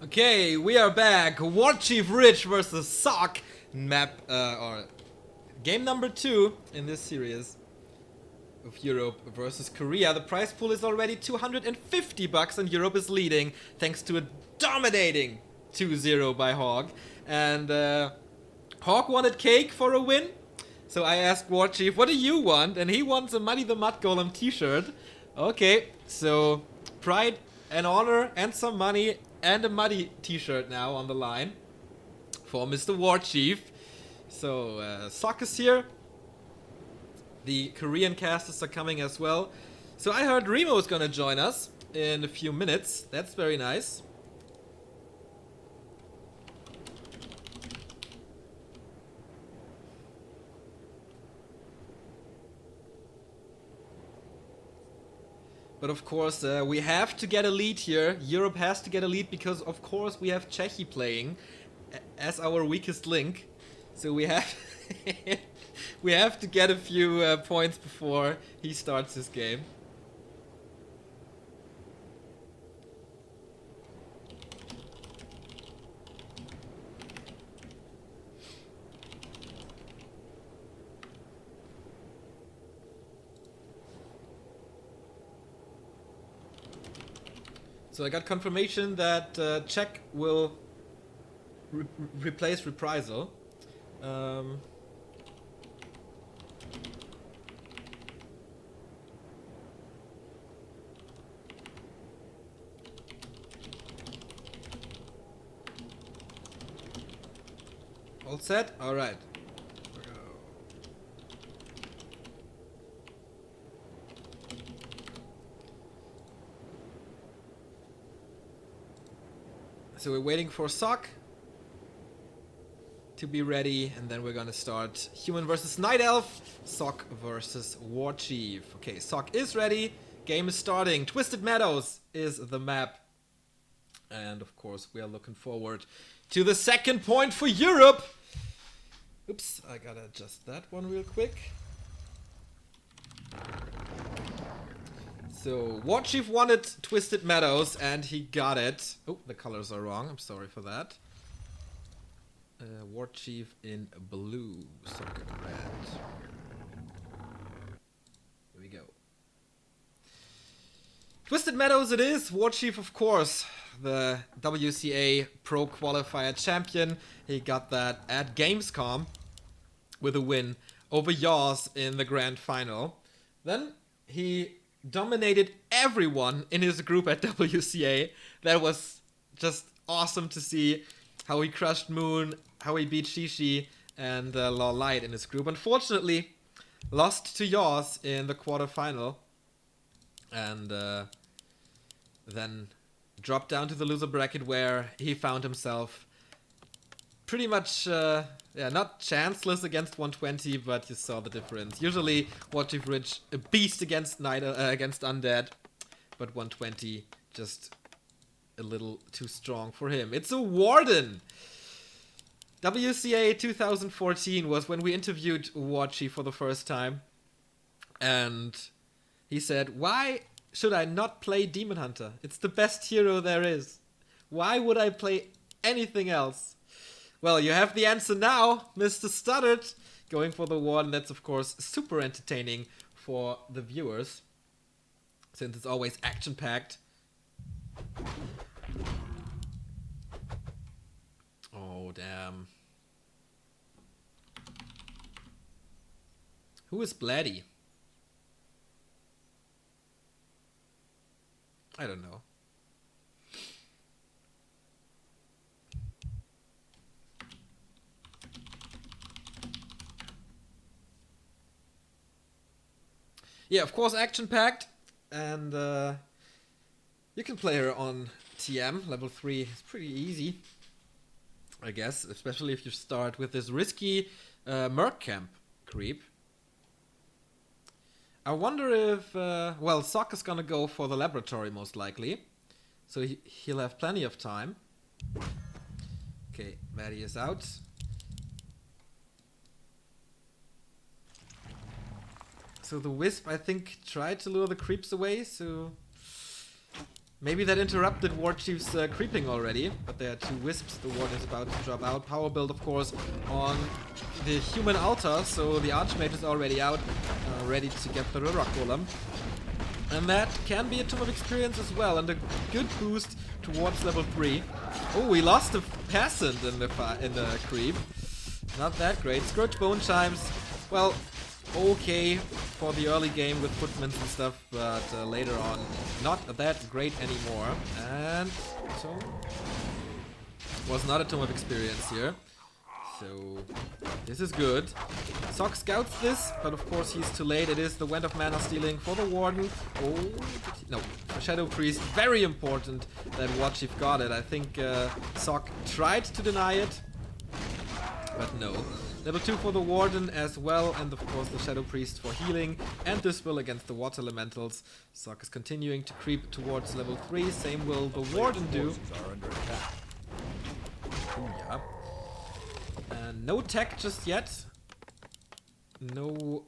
Okay, we are back. Warchief Rich versus Sock map or game number 2 in this series of Europe versus Korea. The prize pool is already $250 and Europe is leading thanks to a dominating 2-0 by Hog. And Hog wanted cake for a win. So I asked Warchief, what do you want? And he wants a Muddy the Mud Golem t-shirt. Okay, so pride and honor and some money and a Muddy t-shirt now on the line for Mr. Warchief. So Sock is here. The Korean casters are coming as well. So I heard Remo is gonna join us in a few minutes. That's very nice. But of course, we have to get a lead here. Europe has to get a lead because, of course, we have Czechy playing as our weakest link. So we have we have to get a few points before he starts his game. So I got confirmation that Czech will replace Reprisal. All set? Alright. So we're waiting for Sock to be ready, and then we're gonna start Human versus Night Elf, Sock versus Warchief. Okay, Sock is ready, game is starting. Twisted Meadows is the map. And of course, we are looking forward to the second point for Europe. Oops, I gotta adjust that one real quick. So, Warchief wanted Twisted Meadows, and he got it. Oh, the colors are wrong. I'm sorry for that. Warchief in blue, Sock in red. Here we go. Twisted Meadows it is. Warchief, of course, the WCA Pro Qualifier champion. He got that at Gamescom with a win over Yaws in the grand final. Then he dominated everyone in his group at WCA. That was just awesome to see how he crushed Moon, how he beat Shishi and Law Light in his group. Unfortunately, lost to Yaws in the quarterfinal and then dropped down to the loser bracket where he found himself pretty much not chanceless against 120, but you saw the difference. Usually Warchief Rich a beast against against Undead, but 120 just a little too strong for him. It's a Warden. WCA 2014 was when we interviewed Warchief for the first time, and he said, "Why should I not play Demon Hunter? It's the best hero there is. Why would I play anything else?" Well, you have the answer now, Mr. Studdard. Going for the Warden, that's of course super entertaining for the viewers, since it's always action-packed. Oh, damn. Who is Bladdy? I don't know. Yeah, of course, action-packed, and you can play her on TM, level 3. It's pretty easy, I guess, especially if you start with this risky Merc Camp creep. I wonder if, well, Sock is gonna go for the laboratory most likely, so he'll have plenty of time. Okay, Maddie is out. So the Wisp, I think, tried to lure the creeps away, so Maybe that interrupted Warchief's creeping already, but there are 2 wisps. The ward is about to drop out. Power build, of course, on the human altar, so the Archmage is already out, ready to get the Rock Golem. And that can be a Tomb of Experience as well, and a good boost towards level 3. Oh, we lost a peasant in the creep. Not that great. Scourge Bone Chimes, well, okay for the early game with footmans and stuff, but later on not that great anymore. And so was not a Tomb of Experience here. So this is good. Sock scouts this, but of course he's too late. It is the Wand of Mana stealing for the Warden. Oh, no, for Shadow Priest. Very important that Warchief got it. I think Sock tried to deny it, but no. Level 2 for the Warden as well, and of course the Shadow Priest for healing, and this will against the Water Elementals. Sock is continuing to creep towards level 3, same will the Warden do. Yeah. No tech just yet. No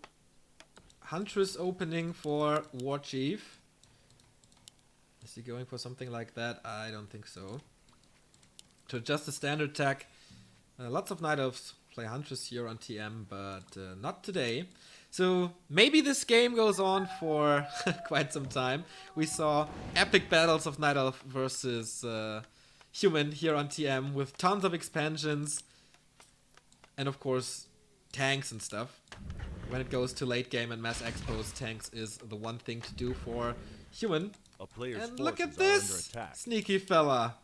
Huntress opening for Warchief. Is he going for something like that? I don't think so. To just a standard tech. Lots of Night Elves play Huntress here on TM, but not today. So maybe this game goes on for quite some time. We saw epic battles of Night Elf versus Human here on TM with tons of expansions. And of course, tanks and stuff. When it goes to late game and mass expos, tanks is the one thing to do for Human. And look at this! Sneaky fella.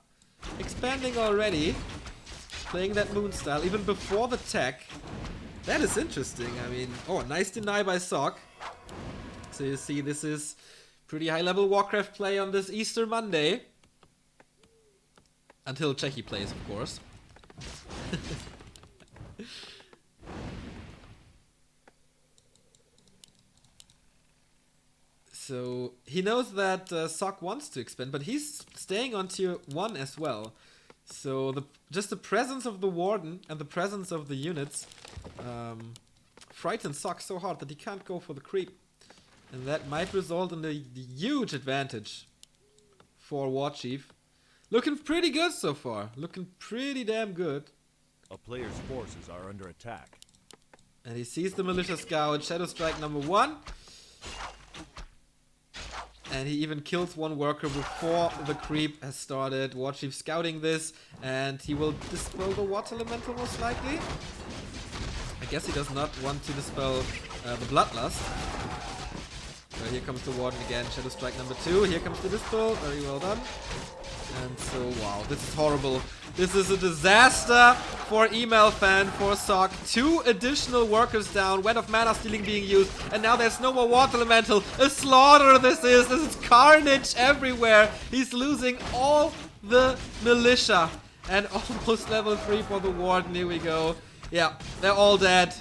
Expanding already. Playing that moon style even before the tech. That is interesting. I mean, oh, nice deny by Sock. So you see, this is pretty high level Warcraft play on this Easter Monday. Until Checky plays, of course. So he knows that Sock wants to expand, but he's staying on tier 1 as well. So just the presence of the Warden and the presence of the units frightens Sock so hard that he can't go for the creep. And that might result in a huge advantage for Warchief. Looking pretty good so far. Looking pretty damn good. A player's forces are under attack. And he sees the Militia Scout, Shadow Strike number 1. And he even kills one worker before the creep has started. Warchief scouting this, and he will dispel the Water Elemental most likely. I guess he does not want to dispel the Bloodlust. But here comes the Warden again, Shadow Strike number 2. Here comes the dispel, very well done. And so, wow, this is horrible. This is a disaster for Email Fan, for Sock. 2 additional workers down, Wand of Mana stealing being used, and now there's no more Water Elemental. A slaughter this is carnage everywhere. He's losing all the militia. And almost level 3 for the Warden, here we go. Yeah, they're all dead.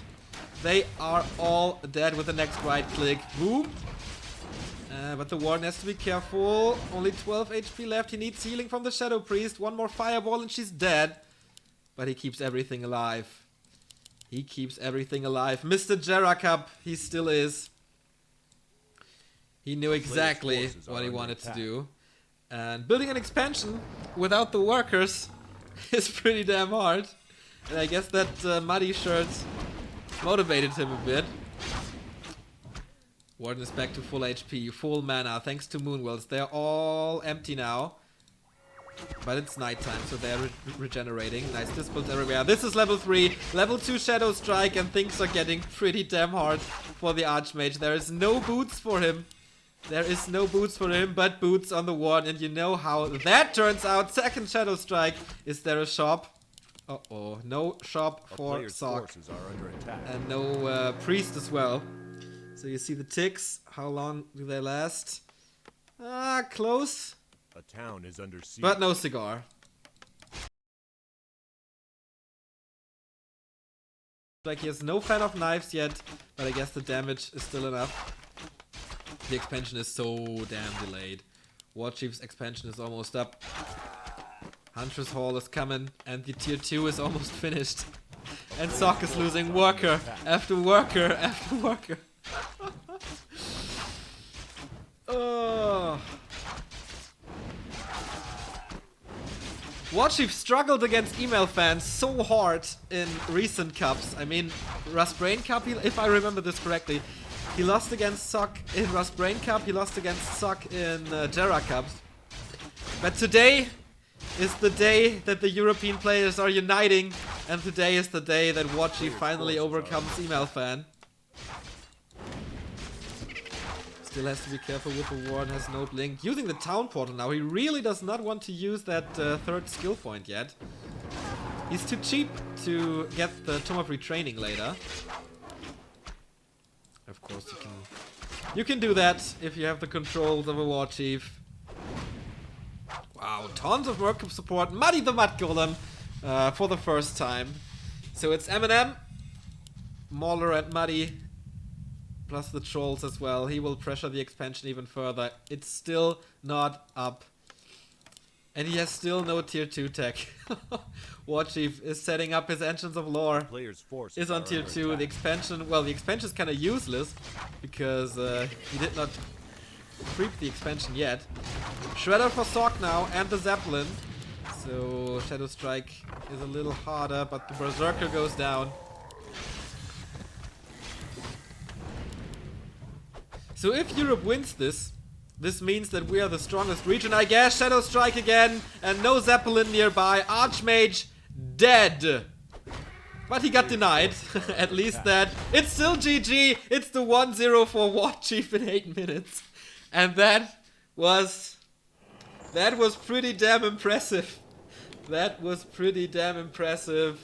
They are all dead with the next right click. Boom. But the Warden has to be careful. Only 12 HP left. He needs healing from the Shadow Priest. One more fireball and she's dead. But he keeps everything alive. He keeps everything alive. Mr. Jeracup, he still is. He knew exactly what he wanted to do. And building an expansion without the workers is pretty damn hard. And I guess that muddy shirt motivated him a bit. Warden is back to full HP, full mana, thanks to Moonwells. They're all empty now. But it's nighttime, so they're regenerating. Nice dispels everywhere. This is level 3, level 2 Shadow Strike, and things are getting pretty damn hard for the Archmage. There is no boots for him. There is no boots for him, but boots on the Warden. And you know how that turns out. Second Shadow Strike. Is there a shop? Uh-oh. No shop for Sock. And no priest as well. So you see the ticks. How long do they last? Close. A town is under siege. But no cigar. Like he has no fan of knives yet, but I guess the damage is still enough. The expansion is so damn delayed. Warchief's expansion is almost up. Huntress Hall is coming, and the tier 2 is almost finished. And Sock is losing worker after worker after worker. Warchief struggled against email fans so hard in recent cups. I mean, Rust Brain Cup, if I remember this correctly, he lost against Sock in Rust Brain Cup, he lost against Sock in Jera Cups. But today is the day that the European players are uniting, and today is the day that Warchief finally overcomes email fan. Still has to be careful with the ward, has no blink. Using the town portal now, he really does not want to use that third skill point yet. He's too cheap to get the Tome of Retraining later. Of course you can do that if you have the controls of a Warchief. Wow, tons of Mercury support. Muddy the Mud Golem for the first time. So it's Eminem, Mauler and Muddy. Plus the trolls as well. He will pressure the expansion even further. It's still not up. And he has still no tier 2 tech. Warchief is setting up his Engines of Lore. Is on tier 2. The expansion, well, the expansion is kind of useless. Because he did not creep the expansion yet. Shredder for Sock now and the Zeppelin. So Shadow Strike is a little harder, but the Berserker goes down. So if Europe wins this means that we are the strongest region, I guess. Shadow Strike again, and no Zeppelin nearby. Archmage dead. But he got denied. At least that. It's still GG. It's the 1-0 for Warchief in 8 minutes. And that was pretty damn impressive. That was pretty damn impressive.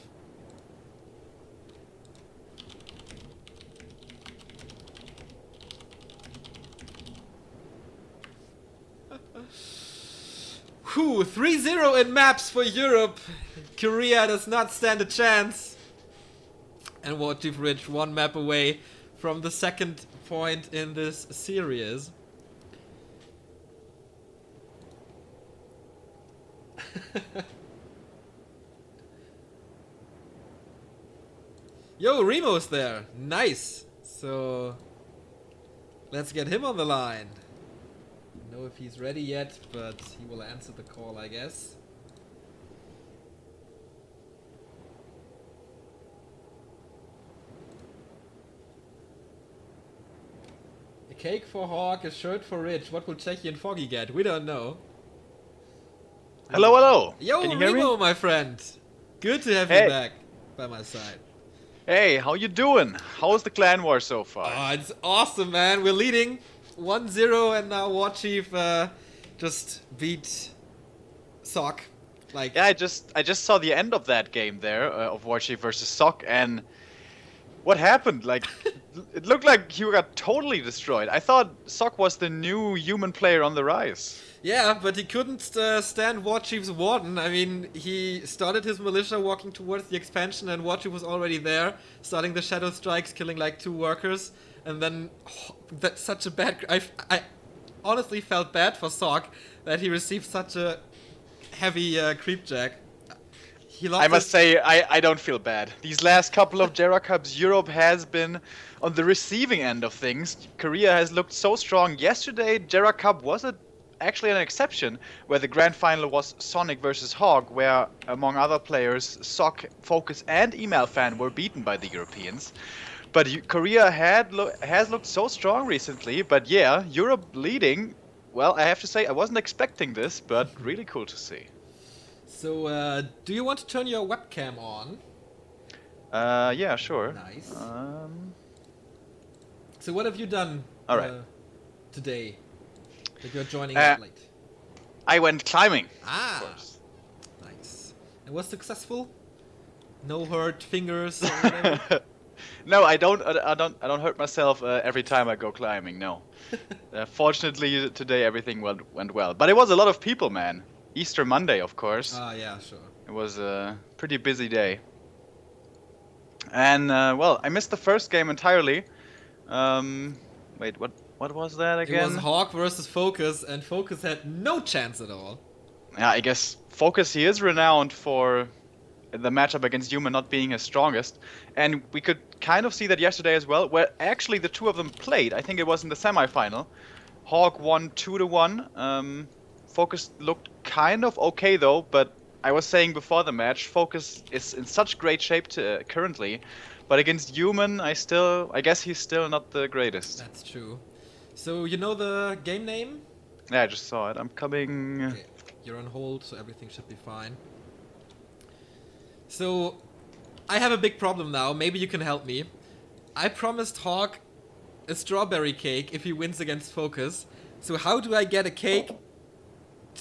Whew, 3-0 in maps for Europe. Korea does not stand a chance. And Warchief Ridge 1 map away from the second point in this series. Yo, Remo's there. Nice. So let's get him on the line. Don't know if he's ready yet, but he will answer the call, I guess. A cake for Hawk, a shirt for Rich. What will Checky and Foggy get? We don't know. Hello, hello. Yo, Can you hear Remo, me? my friend. Good to have Hey. you back by my side. Hey, how you doing? How's the clan war so far? Oh, it's awesome, man. We're leading 1-0, and now Warchief just beat Sock. Like, Yeah, I just saw the end of that game there of Warchief versus Sock, and what happened? Like, it looked like you got totally destroyed. I thought Sock was the new human player on the rise. yeah, but he couldn't stand Warchief's Warden. I mean, he started his militia walking towards the expansion, and Warchief was already there, starting the Shadow Strikes, killing like 2 workers. And then, that's such a bad... I honestly felt bad for Sock that he received such a heavy creep jack. He lost I must say, I don't feel bad. These last couple of Jera Cups, Europe has been on the receiving end of things. Korea has looked so strong. Yesterday, Jera Cup was actually an exception, where the grand final was Sonic versus Hog, where, among other players, Sock, Focus, and Email Fan were beaten by the Europeans. But Korea has looked so strong recently. But yeah, Europe leading. Well, I have to say, I wasn't expecting this, but really cool to see. So, do you want to turn your webcam on? Yeah, sure. Nice. So what have you done All right. today that you're joining us late? I went climbing. Ah, Of course. nice. And was successful? No hurt fingers or whatever? No, I don't hurt myself every time I go climbing. No. Fortunately, today everything went well. But it was a lot of people, man. Easter Monday, of course. Ah, yeah, sure. It was a pretty busy day. And well, I missed the first game entirely. Wait, what was that again? It was Hawk versus Focus, and Focus had no chance at all. Yeah, I guess Focus, he is renowned for the matchup against Human not being his strongest. And we could kind of see that yesterday as well, where actually the two of them played. I think it was in the semi-final. Hawk won 2-1. Focus looked kind of okay though, but I was saying before the match, Focus is in such great shape currently, but against Human, I guess he's still not the greatest. That's true. So you know the game name? Yeah, I just saw it. I'm coming. Okay, you're on hold, so everything should be fine. So, I have a big problem now. Maybe you can help me. I promised Hawk a strawberry cake if he wins against Focus. So how do I get a cake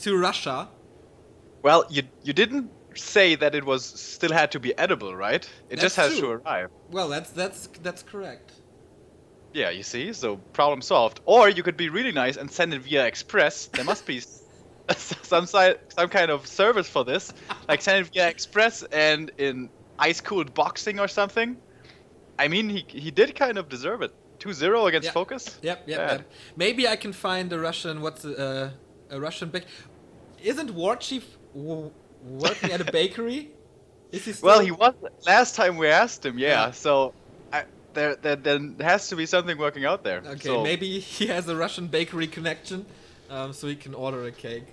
to Russia? Well, you didn't say that it was still had to be edible, right? It just has to arrive. Well, that's correct. Yeah, you see, so problem solved. Or you could be really nice and send it via express. There must be some kind of service for this, like send it via express and in ice-cooled boxing or something. I mean, he did kind of deserve it. 2-0 against Focus. Yep. Maybe I can find a Russian. A Russian bake? Isn't Warchief working at a bakery? Is he still? Well, he was last time we asked him. Yeah. So there has to be something working out there. Okay, so. Maybe he has a Russian bakery connection, so he can order a cake.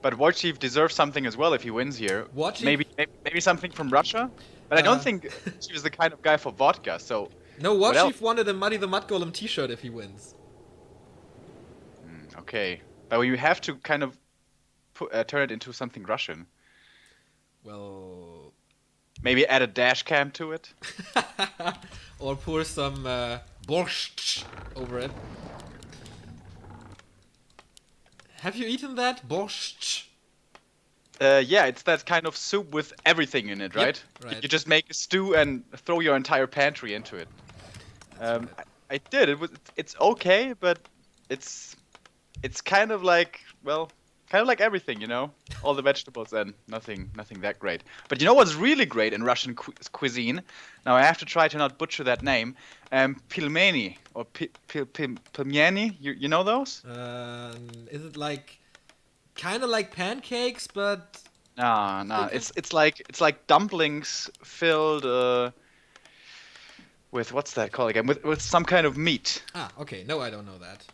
But Warchief deserves something as well if he wins here. Warchief? Maybe something from Russia. But I don't think he was the kind of guy for vodka. So. No, Warchief wanted a Muddy the Mud Golem T-shirt if he wins. Okay, but you have to kind of turn it into something Russian. Well, maybe add a dash cam to it, or pour some borscht over it. Have you eaten that borscht? Yeah, it's that kind of soup with everything in it, right? Yep, right. You just make a stew and throw your entire pantry into it. I did. It's okay, but it's kind of like everything, you know, all the vegetables and nothing that great. But you know what's really great in Russian cuisine? Now I have to try to not butcher that name. Pilmeni or pilmeni. You know those? Is it like kind of like pancakes, but? No. It's like dumplings filled. With what's that called again? With some kind of meat. Ah, okay. No, I don't know that.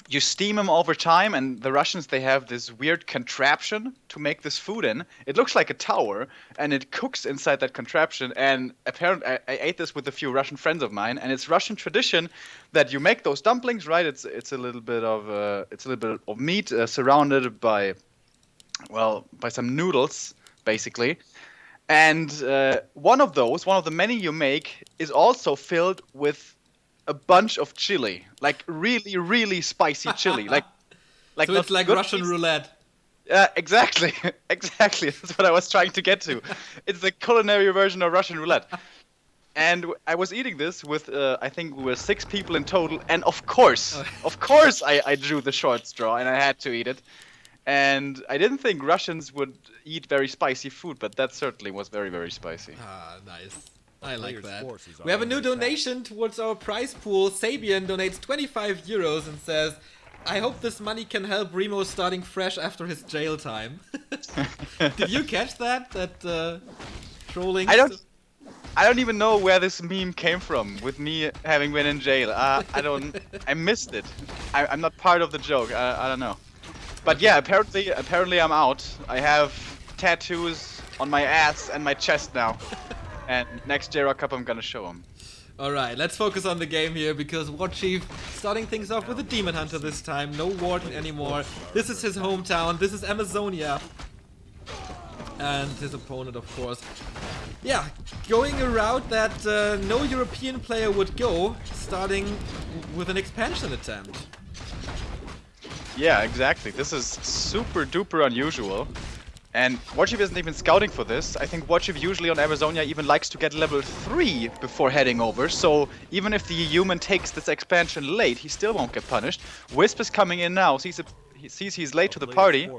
You steam them over time, and the Russians, they have this weird contraption to make this food in. It looks like a tower, and it cooks inside that contraption. And apparently, I ate this with a few Russian friends of mine, and it's Russian tradition that you make those dumplings, right? It's a little bit of meat surrounded by some noodles, basically. And one of the many you make, is also filled with a bunch of chili, like really, really spicy chili, like. So it's like Russian roulette. Yeah, exactly, exactly. That's what I was trying to get to. It's the culinary version of Russian roulette. And I was eating this with, I think we were 6 people in total, and of course, I drew the short straw, and I had to eat it. And I didn't think Russians would eat very spicy food, but that certainly was very, very spicy. Ah, nice. I like that. Forces We have a are new under attack. donation towards our prize pool. Sabian donates 25 euros and says, I hope this money can help Remo starting fresh after his jail time. Did you catch that? That trolling? I don't even know where this meme came from with me having been in jail. I missed it. I'm not part of the joke. I don't know. But yeah, apparently I'm out. I have tattoos on my ass and my chest now. And next JROC Cup I'm gonna show them. Alright, let's focus on the game here because Warchief starting things off with a Demon Hunter this time. No Warden anymore. This is his hometown. This is Amazonia. And his opponent, of course. Yeah, going a route that no European player would go, starting with an expansion attempt. Yeah, exactly. This is super duper unusual. And Warchief isn't even scouting for this. I think Warchief usually on Amazonia even likes to get level 3 before heading over. So even if the human takes this expansion late, he still won't get punished. Wisp is coming in now. He sees he's late to the party.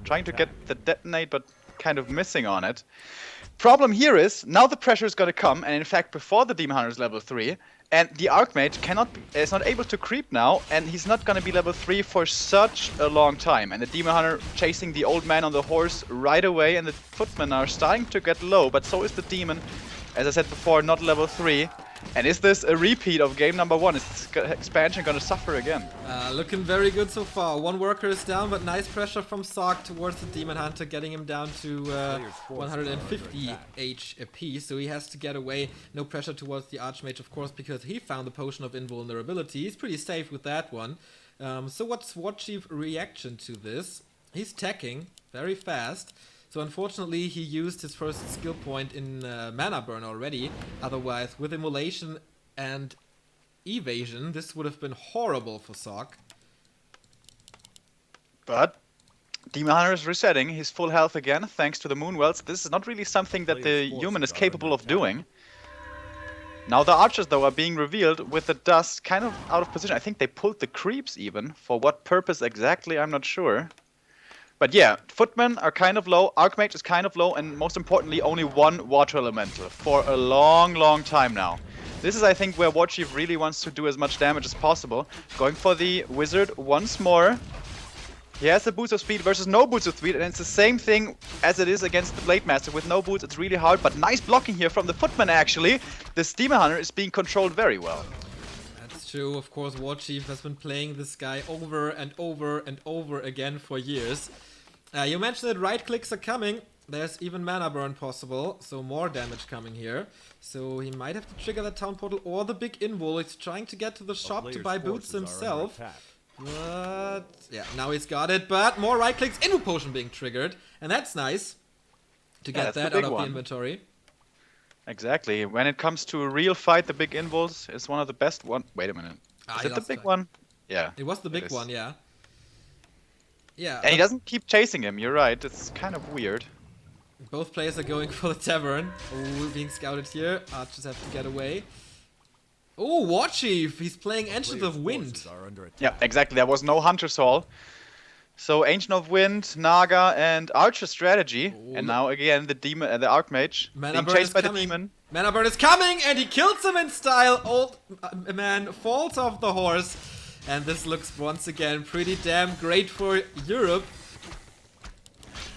Trying to get the detonate, but kind of missing on it. Problem here is, now the pressure is going to come, and in fact before the Demon Hunter is level 3, and the Archmage is not able to creep now, and he's not going to be level 3 for such a long time. And the Demon Hunter chasing the old man on the horse right away, and the footmen are starting to get low, but so is the Demon. As I said before, not level 3. And is this a repeat of game number 1? Is this expansion gonna suffer again? Looking very good so far. One worker is down, but nice pressure from Sock towards the Demon Hunter, getting him down to 150 HP. So he has to get away. No pressure towards the Archmage, of course, because he found the Potion of Invulnerability. He's pretty safe with that one. So what's Warchief's reaction to this? He's teching very fast. So unfortunately, he used his first skill point in Mana Burn already. Otherwise, with Immolation and Evasion, this would have been horrible for Sock. But Demon Hunter is resetting his full health again, thanks to the Moonwells. This is not really something that the human is capable of doing. Now the archers, though, are being revealed with the dust kind of out of position. I think they pulled the creeps even. For what purpose exactly, I'm not sure. But yeah, Footmen are kind of low, Archmage is kind of low, and most importantly, only one Water Elemental for a long, long time now. This is, I think, where Warchief really wants to do as much damage as possible. Going for the Wizard once more. He has the boots of speed versus no boots of speed, and it's the same thing as it is against the Blade Master. With no boots, it's really hard, but nice blocking here from the Footman, actually. This Demon Hunter is being controlled very well. That's true. Of course, Warchief has been playing this guy over and over and over again for years. You mentioned that right clicks are coming. There's even Mana Burn possible, so more damage coming here. So he might have to trigger that Town Portal or the big Invul. He's trying to get to the shop to buy boots himself. But yeah, now he's got it. But more right clicks, Invul Potion being triggered. And that's nice to get that out of the inventory. Exactly. When it comes to a real fight, the big Invuls is one of the best one. Wait a minute. Is it the big one? Yeah. It was the big one, yeah. Yeah. And he doesn't keep chasing him, you're right. It's kind of weird. Both players are going for the Tavern. Oh, being scouted here. Archers have to get away. Oh, Warchief! He's playing Ancient of Wind. Yeah, exactly. There was no Hunter's Hall. So Ancient of Wind, Naga, and Archer strategy. Oh, and now again the demon, the Archmage being chased by the demon. Mana Burn is coming, and he kills him in style. Old man falls off the horse. And this looks once again pretty damn great for Europe.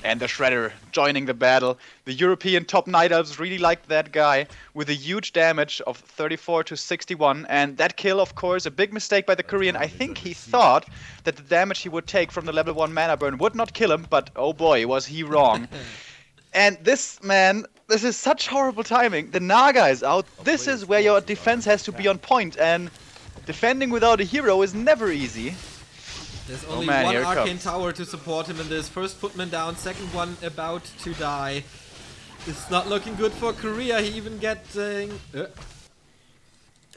And the Shredder joining the battle. The European top Night Elves really liked that guy with a huge damage of 34 to 61. And that kill, of course, a big mistake by the Korean. I think he thought that the damage he would take from the level 1 Mana Burn would not kill him, but oh boy, was he wrong. And this, man, this is such horrible timing. The Naga is out. This is where your defense has to be on point, and defending without a hero is never easy. There's only one Arcane Tower to support him in this. First Footman down, second one about to die. It's not looking good for Korea. He even getting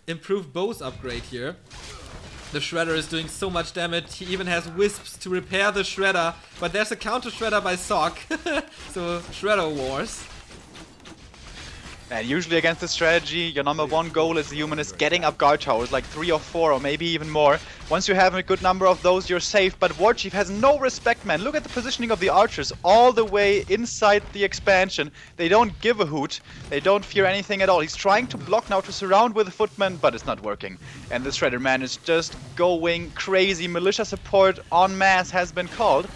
improved bows upgrade here. The Shredder is doing so much damage. He even has Wisps to repair the Shredder. But there's a counter Shredder by Sock. So Shredder Wars. And usually against this strategy, your number one goal as a human is getting up guard towers, like 3 or 4 or maybe even more. Once you have a good number of those, you're safe, but Warchief has no respect, man. Look at the positioning of the archers all the way inside the expansion. They don't give a hoot. They don't fear anything at all. He's trying to block now to surround with the footman, but it's not working. And the Shredder man is just going crazy. Militia support en masse has been called.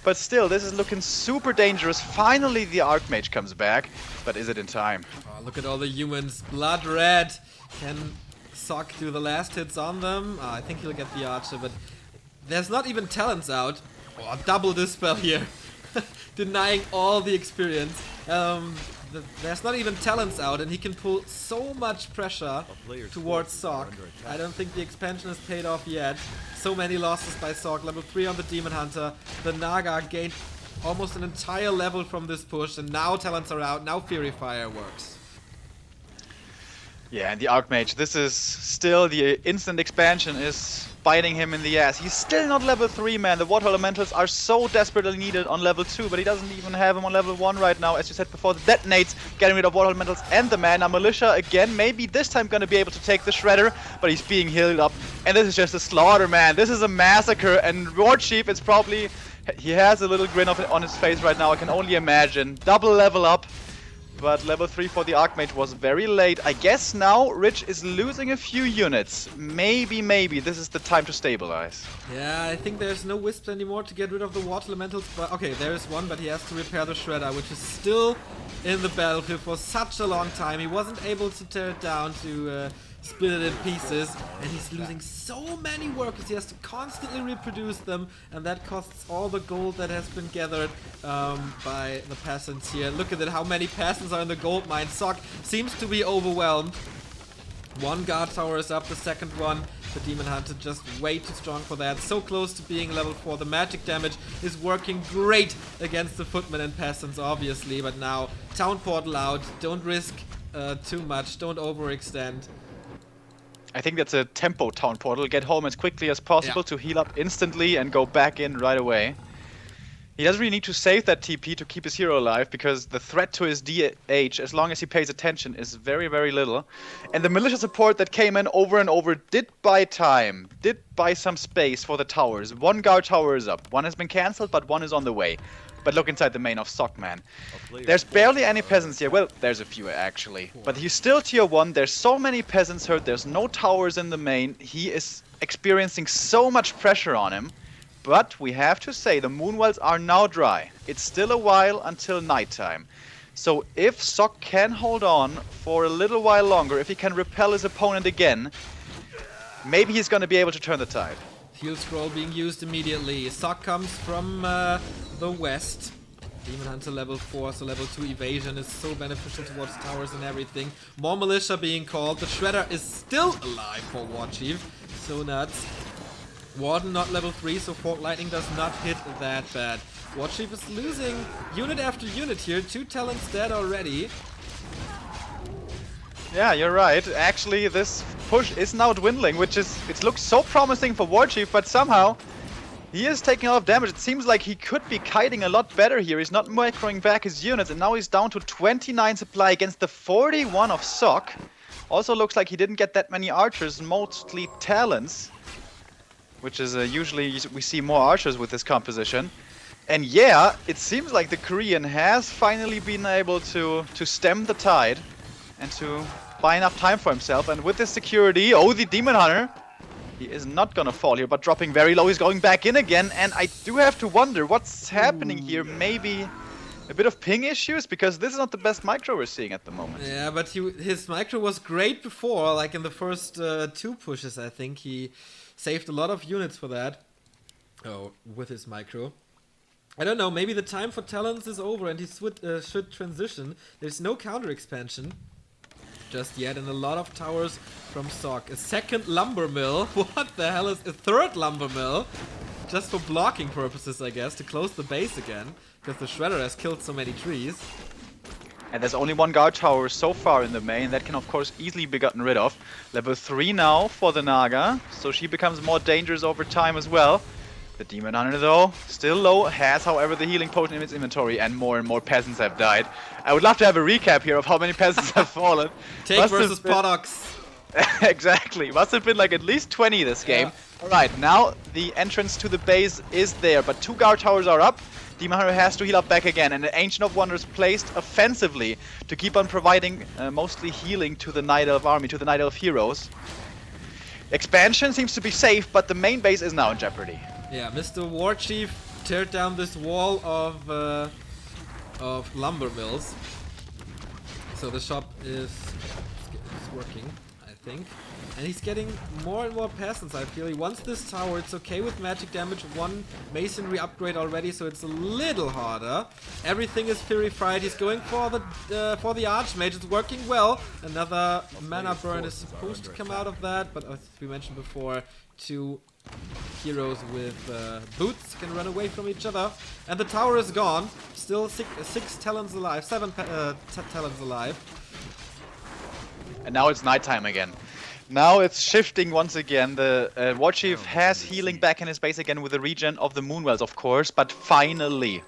But still, this is looking super dangerous. Finally, the Archmage comes back. But is it in time? Oh, look at all the humans. Blood red. Can Sock do the last hits on them? I think he'll get the Archer, but there's not even talents out. Oh, double Dispel here. Denying all the experience. There's not even talents out, and he can pull so much pressure towards Sock. I don't think the expansion has paid off yet. So many losses by Sock. Level 3 on the Demon Hunter. The Naga gained almost an entire level from this push, and now talents are out. Now Fury Fire works. Yeah, and the Archmage, this is still the instant expansion is biting him in the ass. He's still not level 3, man. The Water Elementals are so desperately needed on level 2, but he doesn't even have them on level 1 right now. As you said before, the detonates, getting rid of Water Elementals and the Mana. Militia, again, maybe this time gonna be able to take the Shredder, but he's being healed up. And this is just a slaughter, man. This is a massacre, and Warchief is probably... He has a little grin on his face right now, I can only imagine. Double level up. But level 3 for the Archmage was very late. I guess now Rich is losing a few units. Maybe this is the time to stabilize. Yeah, I think there's no Wisp anymore to get rid of the Water Elementals. But okay, there is one, but he has to repair the Shredder, which is still in the battlefield for such a long time. He wasn't able to tear it down, to split it in pieces, and he's losing so many workers. He has to constantly reproduce them, and that costs all the gold that has been gathered by the peasants here. Look at it, how many peasants are in the gold mine. Sock seems to be overwhelmed. One guard tower is up, the second one. The Demon Hunter just way too strong for that. So close to being level 4. The magic damage is working great against the footmen and peasants, obviously. But now, town portal out. Don't risk too much. Don't overextend. I think that's a tempo town portal. Get home as quickly as possible to heal up instantly and go back in right away. He doesn't really need to save that TP to keep his hero alive, because the threat to his DH, as long as he pays attention, is very, very little. And the militia support that came in over and over did buy time, did buy some space for the towers. One guard tower is up. One has been cancelled, but one is on the way. But look inside the main of Sockman. There's barely any peasants here. Well, there's a few actually. But he's still tier 1. There's so many peasants hurt. There's no towers in the main. He is experiencing so much pressure on him. But we have to say, the moonwells are now dry. It's still a while until nighttime. So if Sock can hold on for a little while longer, if he can repel his opponent again, maybe he's going to be able to turn the tide. Heal scroll being used immediately. Sock comes from the west. Demon Hunter level 4, so level 2 evasion is so beneficial towards towers and everything. More militia being called. The Shredder is still alive for Warchief. So nuts. Warden not level 3, so Fork Lightning does not hit that bad. Warchief is losing unit after unit here. 2 talents dead already. Yeah, you're right. Actually, this push is now dwindling, which is... It looks so promising for Warchief, but somehow he is taking a lot of damage. It seems like he could be kiting a lot better here. He's not microing back his units, and now he's down to 29 supply against the 41 of Sock. Also looks like he didn't get that many archers, mostly talents. Which is usually we see more archers with this composition. And yeah, it seems like the Korean has finally been able to stem the tide and to buy enough time for himself. And with this security, oh, the Demon Hunter, he is not gonna fall here, but dropping very low. He's going back in again, and I do have to wonder what's happening here. Maybe a bit of ping issues, because this is not the best micro we're seeing at the moment. Yeah, but his micro was great before, like in the first 2 pushes, I think. He saved a lot of units for that. Oh, with his micro. I don't know, maybe the time for talents is over and he should transition. There's no counter expansion just yet, and a lot of towers from Sock. A second lumber mill. What the hell is a third lumber mill? Just for blocking purposes, I guess, to close the base again, because the Shredder has killed so many trees. And there's only one guard tower so far in the main. That can of course easily be gotten rid of. Level 3 now for the Naga, so she becomes more dangerous over time as well. The Demon Hunter though, still low, has however the healing potion in its inventory, and more peasants have died. I would love to have a recap here of how many peasants have fallen. Take versus Podox. Exactly, must have been like at least 20 this game. Yeah. Alright, now the entrance to the base is there, but 2 guard towers are up. Demon Hunter has to heal up back again, and the Ancient of Wonders placed offensively to keep on providing mostly healing to the Night Elf army, to the Night Elf heroes. Expansion seems to be safe, but the main base is now in jeopardy. Yeah, Mr. Warchief teared down this wall of lumber mills. So the shop is working, I think. And he's getting more and more peasants, I feel. He wants this tower. It's okay with magic damage. 1 masonry upgrade already, so it's a little harder. Everything is purified. He's going for the Archmage. It's working well. Another mana burn is supposed to come out of that, but as we mentioned before, 2 heroes with boots can run away from each other. And the tower is gone. Still 6 talents alive. 7 talents alive. And now it's nighttime again. Now it's shifting once again. The Warchief has healing back in his base again with the regen of the Moonwells, of course. But finally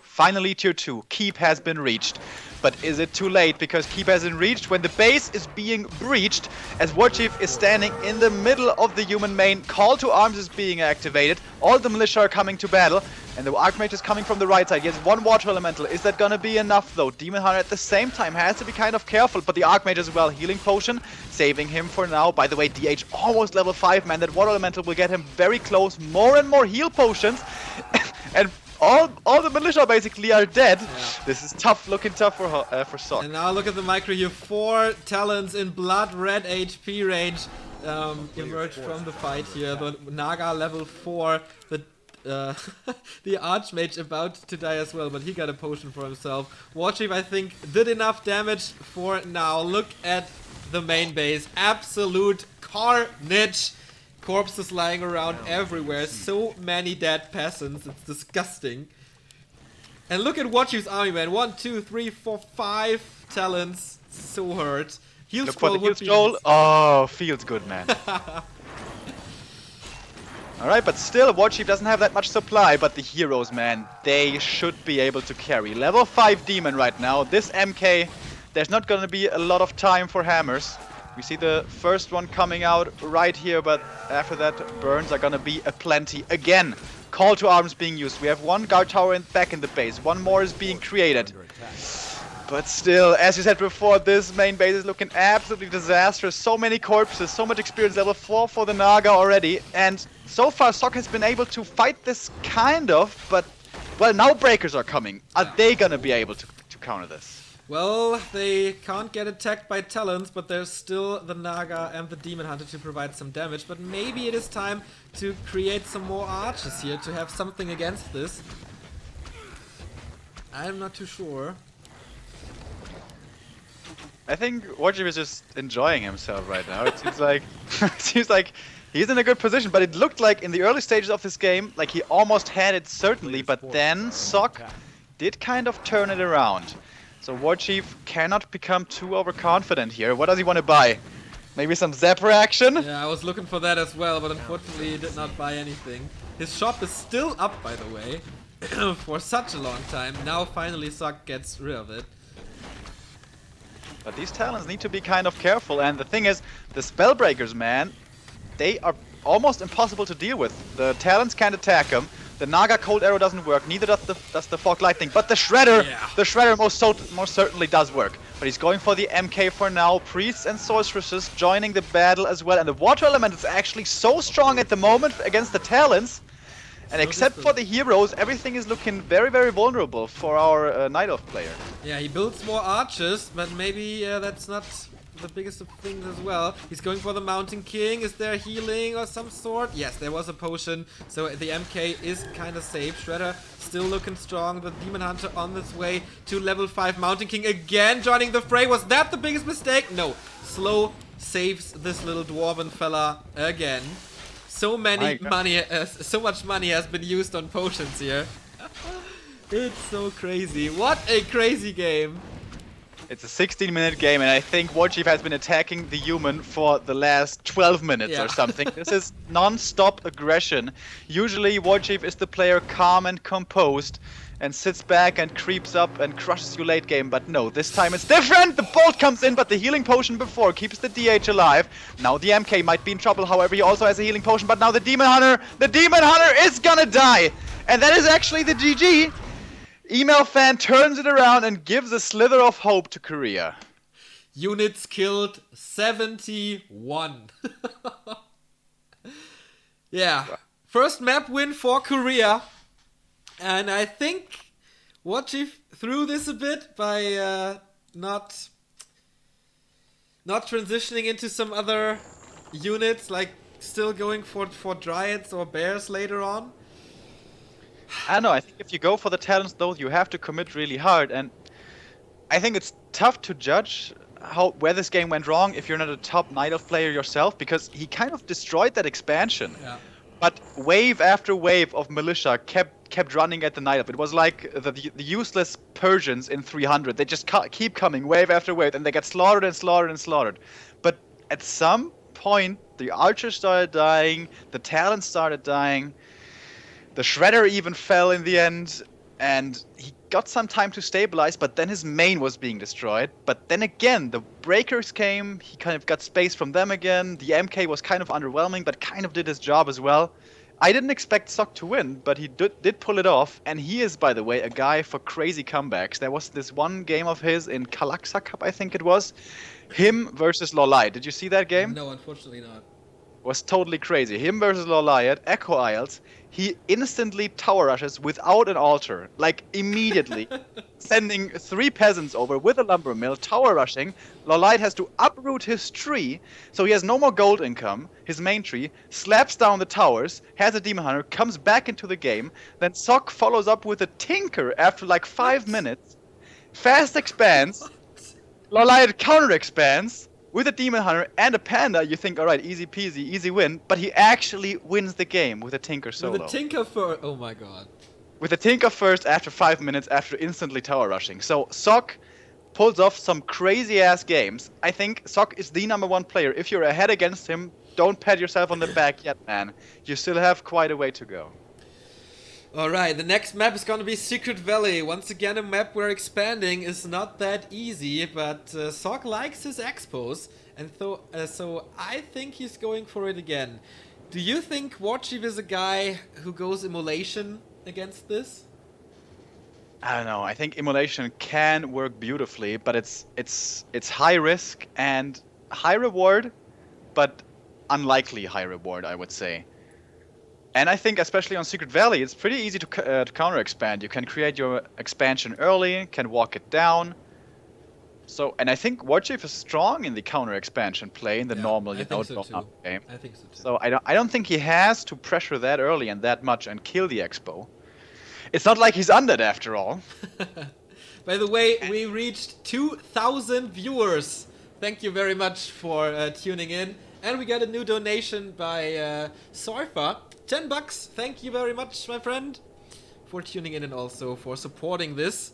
tier 2. Keep has been reached. But is it too late? Because Keep hasn't reached when the base is being breached, as Warchief is standing in the middle of the human main. Call to arms is being activated. All the militia are coming to battle. And the Archmage is coming from the right side. He has 1 Water Elemental. Is that gonna be enough though? Demon Hunter at the same time has to be kind of careful. But the Archmage as well. Healing Potion, saving him for now. By the way, DH almost level 5, man. That Water Elemental will get him very close. More and more heal potions. And all the militia basically are dead. Yeah. This is looking tough for Sok. And now look at the micro here. 4 talents in blood red HP range emerged from the fight here. The Naga level 4. The Archmage about to die as well, but he got a potion for himself. Warchief, I think, did enough damage for now. Look at the main base. Absolute carnage. Corpses lying around everywhere. So many dead peasants. It's disgusting. And look at Warchief's army, man. 1, 2, 3, 4, 5 talents. So hurt. Heal Look for the scroll heal would be scroll. nice. Oh, feels good, man. Alright, but still, Warchief doesn't have that much supply, but the heroes, man, they should be able to carry. Level 5 demon right now. This MK, there's not gonna be a lot of time for hammers. We see the first one coming out right here, but after that, burns are gonna be aplenty. Again, call to arms being used. We have one guard tower back in the base. One more is being created. But still, as you said before, this main base is looking absolutely disastrous. So many corpses, so much experience, level 4 for the Naga already. And so far, Sok has been able to fight this kind of, but, well, now breakers are coming. Are they gonna be able to counter this? Well, they can't get attacked by talents, but there's still the Naga and the Demon Hunter to provide some damage. But maybe it is time to create some more archers here to have something against this. I'm not too sure. I think Warchief is just enjoying himself right now. It seems like he's in a good position, but it looked like in the early stages of this game, like he almost had it certainly, but then Sok did kind of turn it around. So Warchief cannot become too overconfident here. What does he want to buy? Maybe some Zapper action? Yeah, I was looking for that as well, but unfortunately he did not buy anything. His shop is still up, by the way, for such a long time. Now finally Sok gets rid of it. But these talents need to be kind of careful, and the thing is, the Spellbreakers, man, they are almost impossible to deal with. The talents can't attack them. The Naga Cold Arrow doesn't work, neither does the Fog Lightning, but the Shredder, the Shredder most certainly does work. But he's going for the MK for now. Priests and Sorceresses joining the battle as well, and the Water Element is actually so strong at the moment against the talents. And except for the heroes, everything is looking very, very vulnerable for our Night Elf player. Yeah, he builds more archers, but maybe that's not the biggest of things as well. He's going for the Mountain King. Is there healing or some sort? Yes, there was a potion, so the MK is kind of safe. Shredder still looking strong. The Demon Hunter on this way to level 5. Mountain King again joining the fray. Was that the biggest mistake? No. Slow saves this little dwarven fella again. So much money has been used on potions here. It's so crazy. What a crazy game. It's a 16-minute game, and I think Warchief has been attacking the human for the last 12 minutes or something. This is non-stop aggression. Usually Warchief is the player calm and composed and sits back and creeps up and crushes you late game, but no, this time it's different! The bolt comes in, but the healing potion before keeps the DH alive. Now the MK might be in trouble, however, he also has a healing potion, but now the Demon Hunter is gonna die! And that is actually the GG! Email fan turns it around and gives a slither of hope to Korea. Units killed 71. Yeah, first map win for Korea. And I think Warchief threw this a bit by not transitioning into some other units, like still going for Dryads or Bears later on. I don't know, I think if you go for the talents though, you have to commit really hard, and I think it's tough to judge where this game went wrong if you're not a top Night Elf player yourself, because he kind of destroyed that expansion. Yeah. But wave after wave of militia kept running at the Night Elf. It was like the useless Persians in 300. They just keep coming wave after wave, and they get slaughtered and slaughtered and slaughtered. But at some point, the archers started dying, the talents started dying, the Shredder even fell in the end, and he got some time to stabilize, but then his main was being destroyed. But then again, the breakers came, he kind of got space from them again. The MK was kind of underwhelming, but kind of did his job as well. I didn't expect Sok to win, but he did pull it off, and he is, by the way, a guy for crazy comebacks. There was this one game of his in Kalaksa Cup, I think it was, him versus Lolai. Did you see that game? No, unfortunately not. was totally crazy. Him versus Lolliot, Echo Isles. He instantly tower rushes without an altar, like immediately, sending 3 peasants over with a lumber mill, tower rushing. Lolliot has to uproot his tree, so he has no more gold income. His main tree slaps down the towers, has a demon hunter, comes back into the game. Then Sock follows up with a tinker after like 5 minutes. Fast expands. Lolliot counter expands with a demon hunter and a panda. You think, all right, easy peasy, easy win, but he actually wins the game with a tinker solo. With a tinker for oh my god. With a tinker first after 5 minutes after instantly tower rushing. So Sock pulls off some crazy ass games. I think Sock is the #1 player. If you're ahead against him, don't pat yourself on the back yet, man. You still have quite a way to go. Alright, the next map is gonna be Secret Valley. Once again, a map where expanding is not that easy, but Sock likes his expos, and so I think he's going for it again. Do you think Warchief is a guy who goes immolation against this? I don't know. I think immolation can work beautifully, but it's high risk and high reward, but unlikely high reward, I would say. And I think especially on Secret Valley, it's pretty easy to counter expand. You can create your expansion early, can walk it down. So, and I think Warchief is strong in the counter expansion play in the normal, game. I think so too. So I don't think he has to pressure that early and that much and kill the expo. It's not like he's undead after all. By the way, we reached 2,000 viewers. Thank you very much for tuning in. And we got a new donation by Sorfa. $10. Thank you very much, my friend, for tuning in and also for supporting this.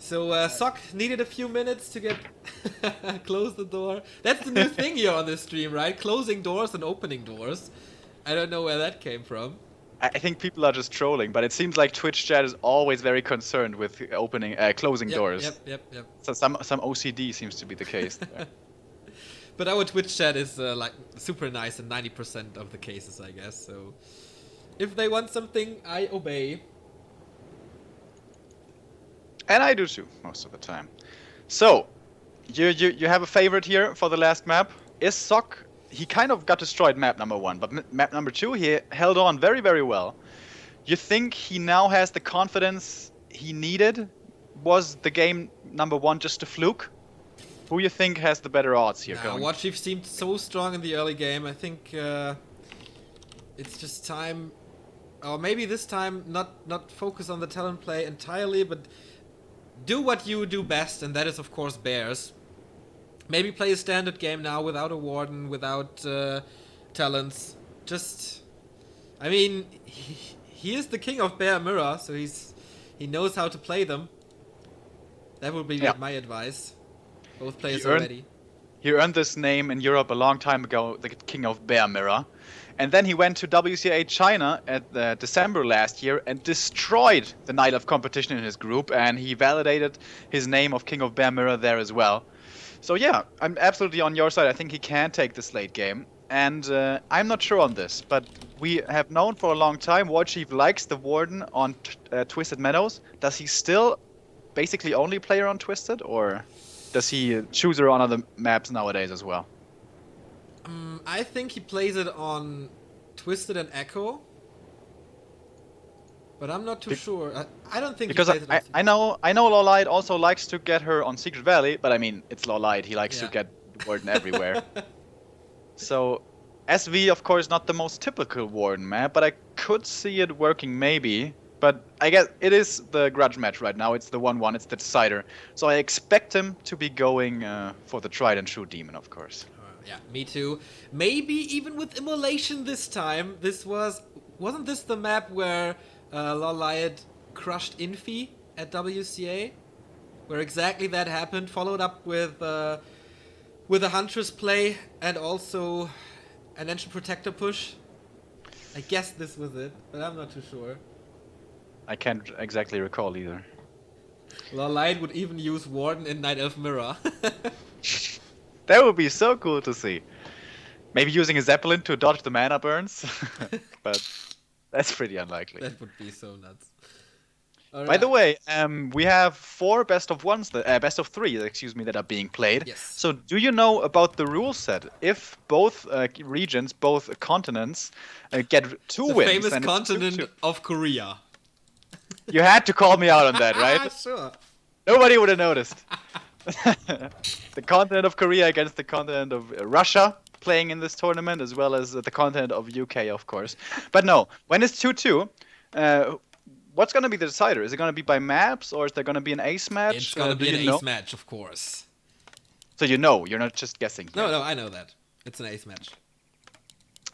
So Sock needed a few minutes to get close the door. That's the new thing here on this stream, right? Closing doors and opening doors. I don't know where that came from. I think people are just trolling, but it seems like Twitch chat is always very concerned with closing doors. Yep. So some OCD seems to be the case. But our Twitch chat is like super nice in 90% of the cases, I guess. So if they want something, I obey. And I do too, most of the time. So, you have a favorite here for the last map. Is Sock? He kind of got destroyed map #1, but map #2 he held on very, very well. You think he now has the confidence he needed? Was the game #1 just a fluke? Who you think has the better odds here? Warchief seemed so strong in the early game. I think it's just time, or maybe this time not focus on the talent play entirely, but do what you do best, and that is of course bears. Maybe play a standard game now without a warden, without talents. Just, I mean, he is the king of bear mirror, so he knows how to play them. That would be my advice. Both players are ready. He earned this name in Europe a long time ago, the King of Bear Mirror. And then he went to WCA China at December last year and destroyed the night of competition in his group. And he validated his name of King of Bear Mirror there as well. So yeah, I'm absolutely on your side. I think he can take this late game. And I'm not sure on this, but we have known for a long time Warchief likes the Warden on Twisted Meadows. Does he still basically only play her on Twisted, or does he choose her on other maps nowadays as well? I think he plays it on Twisted and Echo, but I'm not too sure. I don't think because he plays it on I know Lolliot also likes to get her on Secret Valley, but I mean it's Lolliot. He likes to get the Warden everywhere. So SV, of course, not the most typical Warden map, but I could see it working maybe. But I guess it is the grudge match right now. It's the 1-1. It's the decider. So I expect him to be going for the tried and true demon, of course. Yeah, me too. Maybe even with immolation this time. Wasn't this the map where Lolliot crushed Infi at WCA? Where exactly that happened, followed up with a Huntress play and also an Ancient Protector push. I guess this was it, but I'm not too sure. I can't exactly recall either. Lolliot would even use Warden in Night Elf Mirror. That would be so cool to see. Maybe using a Zeppelin to dodge the mana burns. But that's pretty unlikely. That would be so nuts. By the way, we have 4 best of ones, best of 3, excuse me, that are being played. Yes. So, do you know about the rule set? If both regions, both continents, get 2 the wins, famous then it's continent 2-2. of Korea. You had to call me out on that, right? Sure. Nobody would have noticed. The continent of Korea against the continent of Russia playing in this tournament, as well as the continent of UK, of course. But no, when it's 2-2, what's going to be the decider? Is it going to be by maps, or is there going to be an ace match? It's gonna be an ace match, of course. So you know, you're not just guessing here. No, I know that. It's an ace match.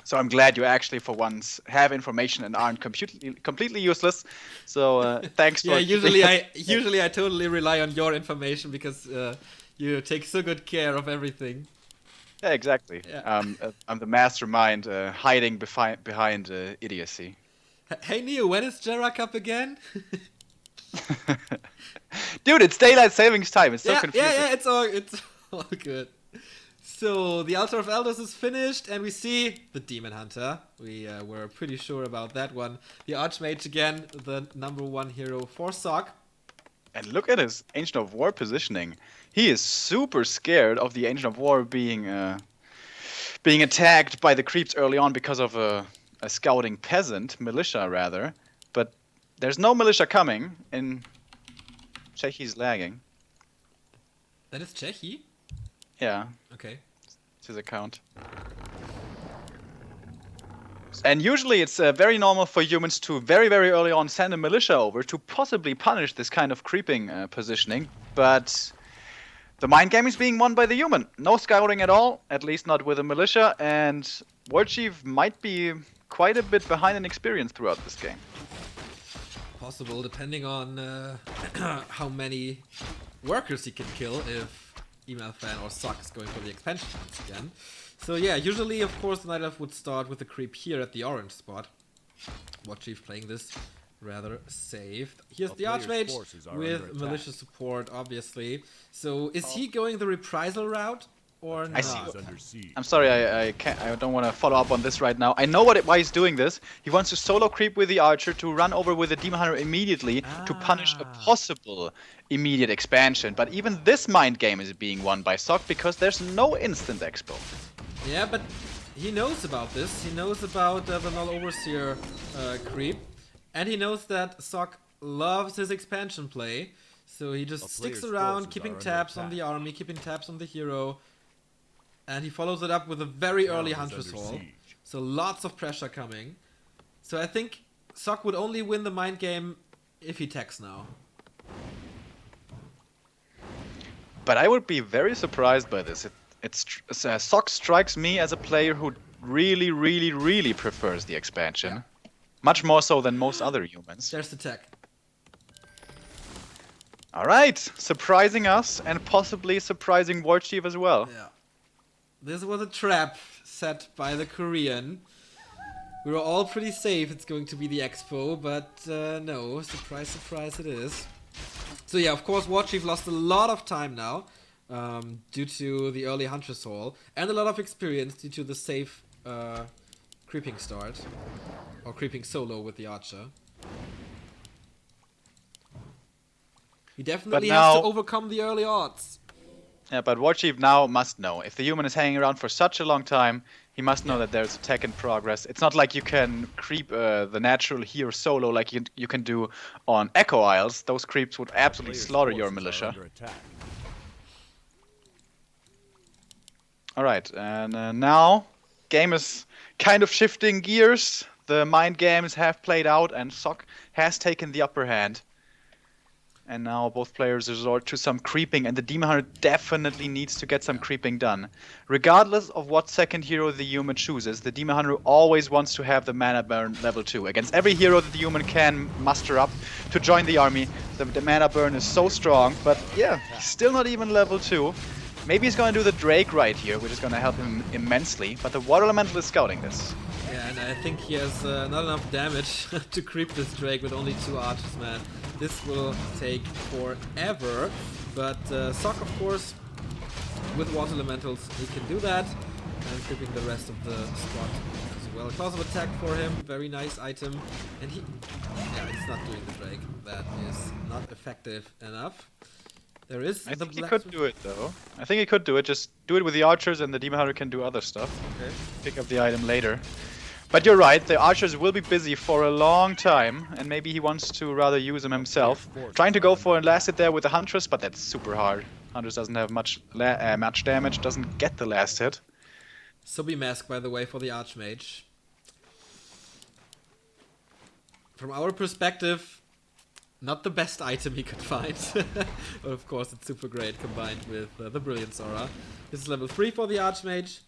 So I'm glad you actually, for once, have information and aren't completely useless. So thanks for. Yeah, usually I totally rely on your information because you take so good care of everything. Yeah, exactly. Yeah. I'm the mastermind hiding behind idiocy. Hey Neo, when is Jera Cup again? Dude, it's daylight savings time. It's so confusing. Yeah, it's all good. So the Altar of Elders is finished, and we see the Demon Hunter. We were pretty sure about that one. The Archmage again, the #1 hero for Sok. And look at his Ancient of War positioning. He is super scared of the Ancient of War being attacked by the creeps early on because of a scouting peasant, militia rather. But there's no militia coming, and Czechi's lagging. That is Czechi? Yeah, Okay. it's his account. And usually it's very normal for humans to very, very early on send a militia over to possibly punish this kind of creeping positioning. But the mind game is being won by the human. No scouting at all, at least not with a militia. And Warchief might be quite a bit behind in experience throughout this game. Possible, depending on how many workers he can kill if Email Fan or Sok is going for the expansion once again. So yeah, usually of course the Night Elf would start with the creep here at the orange spot. Warchief playing this rather safe. Here's the Archmage with militia support, obviously. So is he going the reprisal route or not? I see. I'm sorry, I don't want to follow up on this right now. I know why he's doing this. He wants to solo creep with the archer to run over with the Demon Hunter immediately to punish a possible immediate expansion. But even this mind game is being won by Sok because there's no instant expo. Yeah, but he knows about this. He knows about the Null Overseer creep. And he knows that Sok loves his expansion play. So he just sticks around, keeping tabs on the army, keeping tabs on the hero. And he follows it up with a very early Hunter's Hall. So lots of pressure coming. So I think Sok would only win the mind game if he techs now. But I would be very surprised by this. Sok strikes me as a player who really, really, really prefers the expansion. Yeah. Much more so than most other humans. There's the tech. Alright, surprising us and possibly surprising Warchief as well. Yeah. This was a trap set by the Korean. We were all pretty safe it's going to be the Expo, but no, surprise, surprise it is. So yeah, of course Warchief lost a lot of time now due to the early Hunter's Hall and a lot of experience due to the safe creeping start or creeping solo with the archer. He definitely has to overcome the early odds. Yeah, but Warchief now must know. If the human is hanging around for such a long time, he must know that there's attack in progress. It's not like you can creep the natural here solo like you can do on Echo Isles. Those creeps would absolutely slaughter your militia. Alright, and now game is kind of shifting gears. The mind games have played out and Sok has taken the upper hand. And now both players resort to some creeping, and the Demon Hunter definitely needs to get some creeping done. Regardless of what second hero the human chooses, the Demon Hunter always wants to have the mana burn level 2. Against every hero that the human can muster up to join the army, the mana burn is so strong, but yeah, he's still not even level 2. Maybe he's going to do the Drake right here, which is going to help him immensely, but the Water Elemental is scouting this. Yeah, and I think he has not enough damage to creep this Drake with only 2 archers, man. This will take forever, but Sok, of course, with Water Elementals, he can do that, and creeping the rest of the squad as well. Claws of attack for him, very nice item. And yeah, he's not doing the break. That is not effective enough. There is I the think he could do it though. I think he could do it. Just do it with the archers, and the demon hunter can do other stuff. Okay. Pick up the item later. But you're right, the archers will be busy for a long time, and maybe he wants to rather use them himself. Trying to go for a last hit there with the huntress, but that's super hard. Huntress doesn't have much damage, doesn't get the last hit. Subi mask, by the way, for the archmage. From our perspective, not the best item he could find. But of course, it's super great combined with the Brilliance Aura. This is level 3 for the archmage.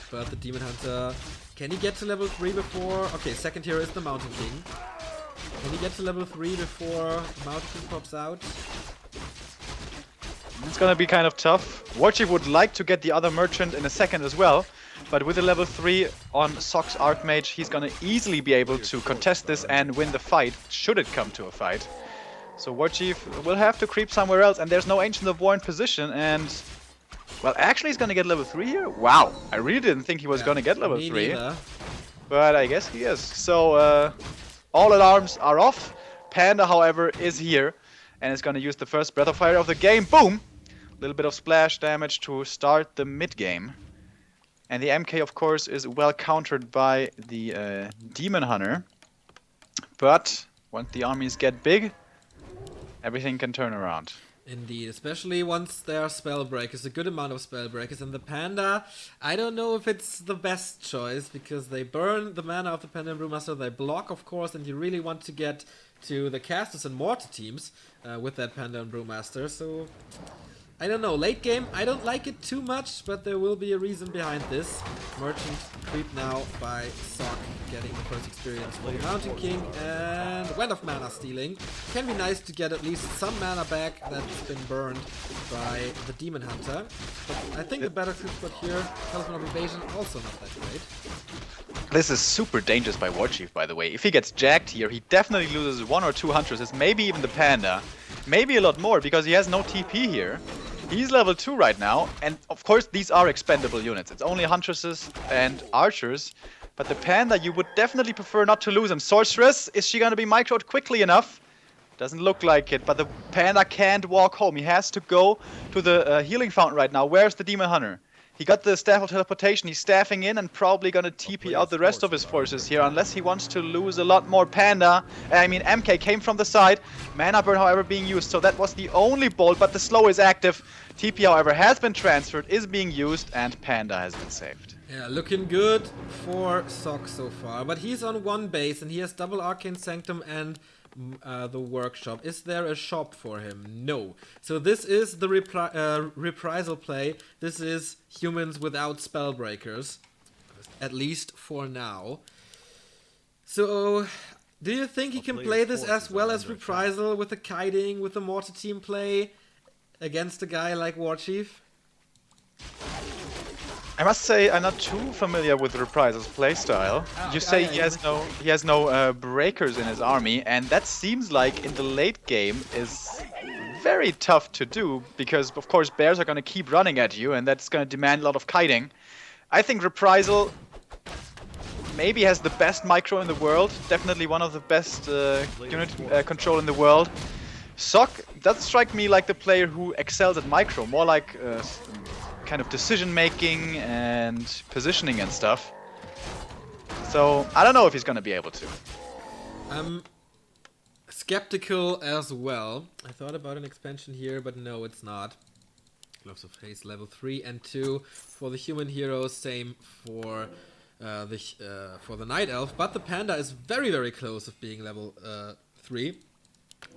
But the demon hunter... Can he get to level 3 before... Okay, second hero is the Mountain King. Can he get to level 3 before Mountain King pops out? It's gonna be kind of tough. Warchief would like to get the other merchant in a second as well. But with a level 3 on Sock's Archmage, he's gonna easily be able to contest this and win the fight, should it come to a fight. So Warchief will have to creep somewhere else, and there's no Ancient of War in position, and... Well, actually he's gonna get level 3 here? Wow, I really didn't think he was gonna get level 3. Neither. But I guess he is. So, all alarms are off. Panda, however, is here, and is gonna use the first Breath of Fire of the game. Boom! A little bit of splash damage to start the mid-game. And the MK, of course, is well countered by the Demon Hunter. But once the armies get big, everything can turn around. Indeed, especially once there are spell breakers, a good amount of spell breakers. And the Panda, I don't know if it's the best choice, because they burn the mana of the Panda and Brewmaster, they block, of course, and you really want to get to the casters and mortar teams with that Panda and Brewmaster. So, I don't know, late game, I don't like it too much, but there will be a reason behind this. Merchant creep now by Sock, getting the first experience for the Mountain King, and Wind of Mana stealing. Can be nice to get at least some mana back that's been burned by the Demon Hunter. But I think the better creep spot here, Talisman of Evasion, also not that great. This is super dangerous by Warchief, by the way. If he gets jacked here, he definitely loses 1 or 2 Huntresses, maybe even the Panda. Maybe a lot more, because he has no TP here. He's level 2 right now, and of course these are expendable units. It's only Huntresses and Archers, but the Panda you would definitely prefer not to lose him. Sorceress, is she gonna be microed quickly enough? Doesn't look like it, but the Panda can't walk home. He has to go to the healing fountain right now. Where's the Demon Hunter? He got the Staff of Teleportation, he's staffing in and probably gonna TP out the rest of his forces here, unless he wants to lose a lot more Panda. I mean, MK came from the side, Mana Burn, however, being used, so that was the only bolt, but the slow is active. TP, however, has been transferred, is being used, and Panda has been saved. Yeah, looking good for Sock so far, but he's on one base and he has double Arcane Sanctum and the workshop. Is there a shop for him? No. So this is the reprisal play. This is humans without spellbreakers, at least for now. So, do you think he can play this as well as reprisal with the kiting, with the mortar team play against a guy like Warchief? I must say I'm not too familiar with Reprisal's playstyle. You say he has no breakers in his army, and that seems like in the late game is very tough to do, because of course bears are going to keep running at you, and that's going to demand a lot of kiting. I think Reprisal maybe has the best micro in the world, definitely one of the best unit control in the world. Sock does strike me like the player who excels at micro, more like kind of decision making and positioning and stuff. So I don't know if he's gonna be able to. I'm skeptical as well. I thought about an expansion here, but no, it's not. Gloves of Haste level 3 and 2 for the human heroes, same for the Night Elf, but the Panda is very, very close of being level 3.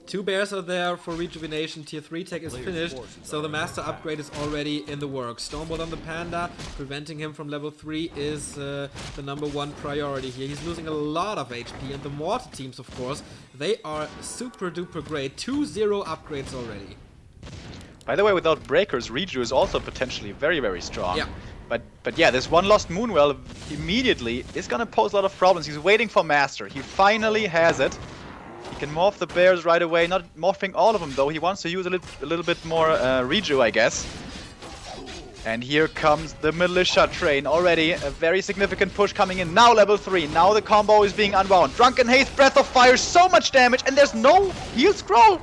2 bears are there for rejuvenation, tier 3 tech is finished, so the master upgrade is already in the works. Stormbolt on the Panda, preventing him from level 3 is the #1 priority here. He's losing a lot of HP, and the mortar teams, of course, they are super duper great. 2-0 upgrades already. By the way, without breakers, Reju is also potentially very, very strong. Yeah. But yeah, this one lost Moonwell immediately is gonna pose a lot of problems. He's waiting for Master. He finally has it. He can morph the bears right away, not morphing all of them though. He wants to use a little bit more Reju, I guess. And here comes the militia train already. A very significant push coming in. Now level 3. Now the combo is being unwound. Drunken Haste, Breath of Fire, so much damage, and there's no heal scroll.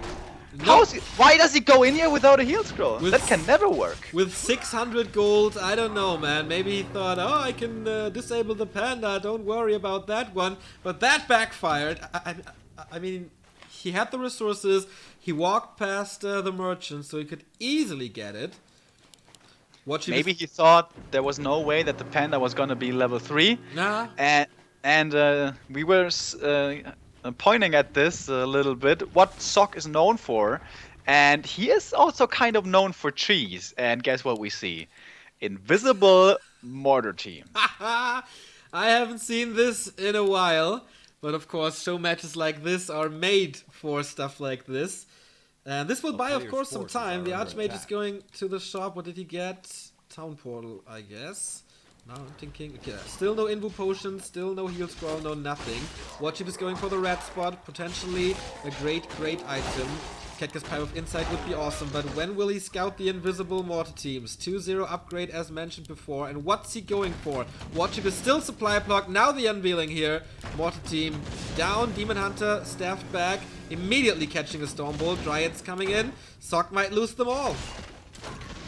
No. Why does he go in here without a heal scroll? That can never work. With 600 gold, I don't know, man. Maybe he thought, oh, I can disable the panda. Don't worry about that one. But that backfired. I mean, he had the resources. He walked past the merchant, so he could easily get it. Maybe he thought there was no way that the panda was gonna be level 3. Nah. And we were pointing at this a little bit. What Sok is known for, and he is also kind of known for cheese. And guess what we see? Invisible mortar team. I haven't seen this in a while, but of course, show matches like this are made for stuff like this. And this will buy, of course, some time. The Archmage is going to the shop. What did he get? Town Portal, I guess. Now I'm thinking, okay, still no Invu Potion, still no Heal Scroll, no nothing. Warchief is going for the red spot, potentially a great item. Ketka's Pipe of Insight would be awesome, but when will he scout the Invisible Mortar teams? 2-0 upgrade as mentioned before, and what's he going for? Warchief is still supply block, now the unveiling here. Mortar team down, Demon Hunter staffed back, immediately catching a Stormbolt, Dryads coming in, Sok might lose them all.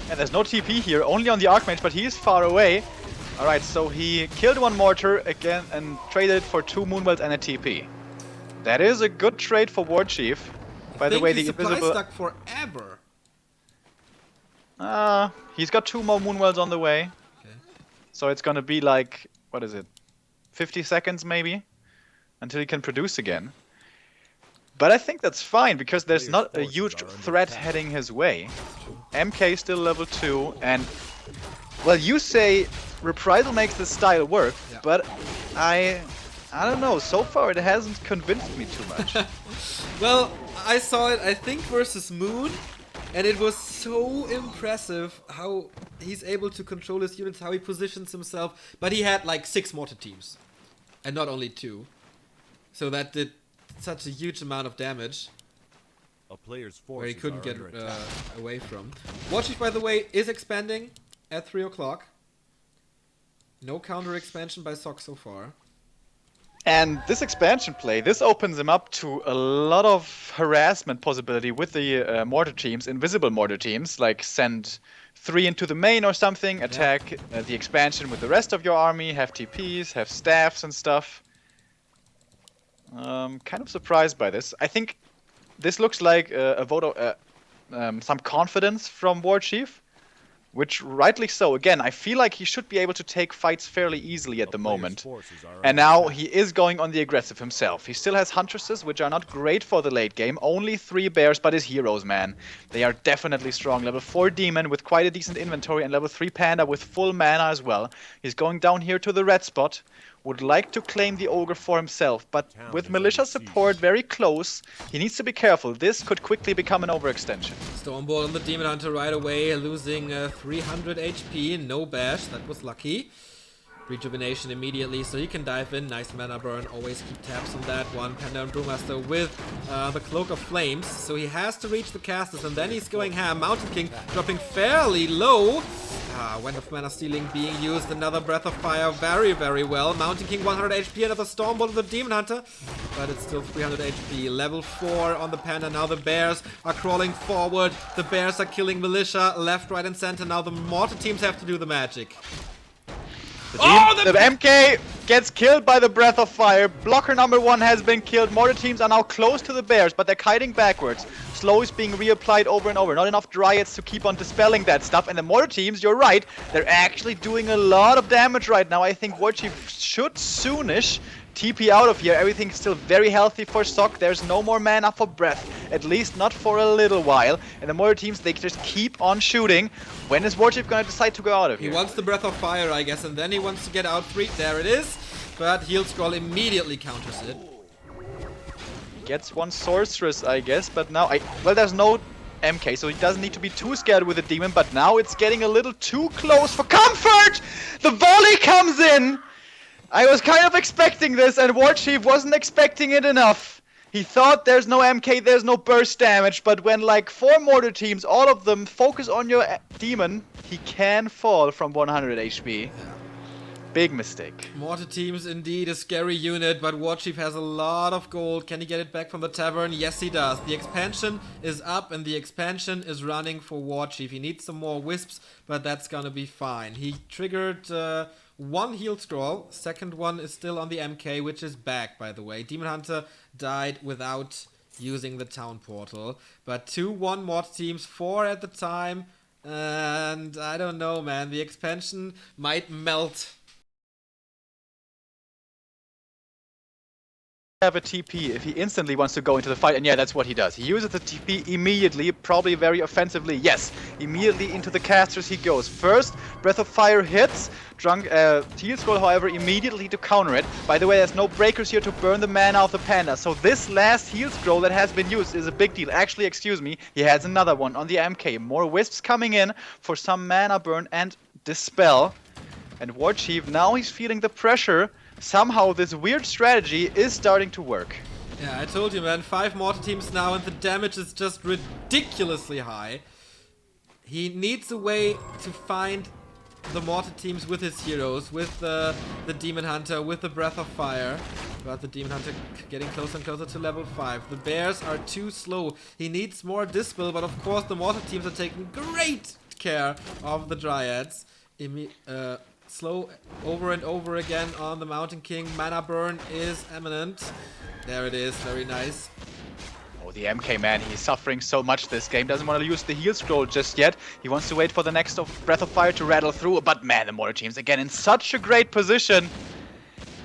And there's no TP here, only on the Archmage, but he is far away. Alright, so he killed one Mortar again and traded it for 2 Moonwells and a TP. That is a good trade for Warchief. By the way, the invisible stuck forever. He's got 2 more Moonwells on the way. Okay. So it's gonna be like, what is it? 50 seconds maybe? Until he can produce again. But I think that's fine, because there's not a huge threat heading his way. MK still level 2, and... Well, you say Reprisal makes this style work, yeah. But I don't know, so far it hasn't convinced me too much. Well, I saw it, I think, versus Moon, and it was so impressive how he's able to control his units, how he positions himself. But he had like 6 mortar teams, and not only 2. So that did such a huge amount of damage. A player's where he forces couldn't get are under attack. away from. Warchief, by the way, is expanding at 3 o'clock. No counter expansion by Sok so far. And this expansion play, this opens him up to a lot of harassment possibility with the mortar teams, invisible mortar teams, like send 3 into the main or something, attack the expansion with the rest of your army, have TPs, have staffs and stuff. Kind of surprised by this. I think this looks like a vote of some confidence from Warchief. Which, rightly so. Again, I feel like he should be able to take fights fairly easily at the moment. And now he is going on the aggressive himself. He still has Huntresses, which are not great for the late game. Only 3 bears, but his heroes, man. They are definitely strong. Level 4 Demon with quite a decent inventory, and level 3 Panda with full mana as well. He's going down here to the red spot. Would like to claim the Ogre for himself, but with militia support very close, he needs to be careful. This could quickly become an overextension. Stormbolt on the Demon Hunter right away, losing 300 HP, no bash, that was lucky. Rejuvenation immediately, so he can dive in. Nice mana burn, always keep tabs on that one. Panda and Brewmaster with the Cloak of Flames, so he has to reach the casters, and then he's going ham. Mountain King dropping fairly low. Wind of Mana Stealing being used, another Breath of Fire very, very well. Mountain King 100 HP, another Stormbolt on the Demon Hunter, but it's still 300 HP. Level 4 on the Panda, now the Bears are crawling forward. The Bears are killing Militia left, right and center. Now the Mortar teams have to do the magic. The MK gets killed by the Breath of Fire. Blocker number 1 has been killed. Mortar teams are now close to the Bears, but they're kiting backwards. Slow is being reapplied over and over. Not enough Dryads to keep on dispelling that stuff. And the Mortar teams, you're right, they're actually doing a lot of damage right now. I think Warchief should soonish TP out of here. Everything's still very healthy for Sok. There's no more mana for Breath, at least not for a little while. And the Mortar teams, they just keep on shooting. When is Warchief gonna decide to go out of here? He wants the Breath of Fire, I guess, and then he wants to get out 3. There it is. But Heal Scroll immediately counters it. Gets one Sorceress, I guess, but now well, there's no MK, so he doesn't need to be too scared with the Demon, but now it's getting a little too close for comfort! The volley comes in! I was kind of expecting this, and Warchief wasn't expecting it enough. He thought there's no MK, there's no burst damage, but when like 4 mortar teams, all of them focus on your demon, he can fall from 100 HP. Big mistake. Mortar Team's indeed a scary unit, but Warchief has a lot of gold. Can he get it back from the tavern? Yes, he does. The expansion is up and the expansion is running for Warchief. He needs some more wisps, but that's gonna be fine. He triggered one heal scroll. Second one is still on the MK, which is back, by the way. Demon Hunter died without using the town portal. But 2-1 Mortar Teams, 4 at the time. And I don't know, man. The expansion might melt. Have a TP if he instantly wants to go into the fight, and yeah, that's what he does. He uses the TP immediately, probably very offensively. Yes, immediately into the casters he goes. First, Breath of Fire hits. Heal Scroll, however, immediately to counter it. By the way, there's no breakers here to burn the mana of the Panda, so this last Heal Scroll that has been used is a big deal. Actually, excuse me, he has another one on the MK. More Wisps coming in for some mana burn and Dispel. And Warchief, now he's feeling the pressure. Somehow this weird strategy is starting to work. Yeah, I told you, man. 5 Mortar Teams now and the damage is just ridiculously high. He needs a way to find the Mortar Teams with his heroes, with the Demon Hunter, with the Breath of Fire. But the Demon Hunter getting closer and closer to level 5. The Bears are too slow. He needs more Dispel, but of course the Mortar Teams are taking great care of the Dryads. Slow over and over again on the Mountain King. Mana burn is imminent. There it is, very nice. Oh, the MK man, he's suffering so much this game. Doesn't want to use the heal scroll just yet. He wants to wait for the next Breath of Fire to rattle through. But man, the Mortar Team's again in such a great position.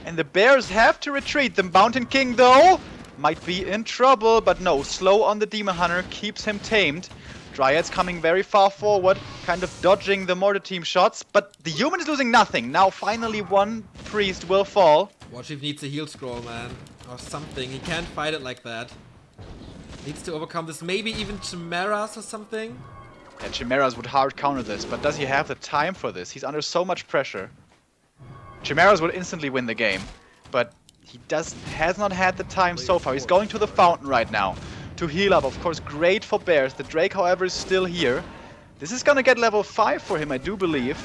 And the Bears have to retreat. The Mountain King, though, might be in trouble. But no, slow on the Demon Hunter keeps him tamed. Dryads coming very far forward, kind of dodging the Mortar Team shots, but the human is losing nothing. Now finally one priest will fall. Warchief needs a heal scroll, man, or something. He can't fight it like that. Needs to overcome this, maybe even Chimeras or something. Yeah, Chimeras would hard counter this, but does he have the time for this? He's under so much pressure. Chimeras would instantly win the game, but he has not had the time so far. He's going to the fountain right now to heal up. Of course, great for Bears. The Drake, however, is still here. This is gonna get level 5 for him, I do believe,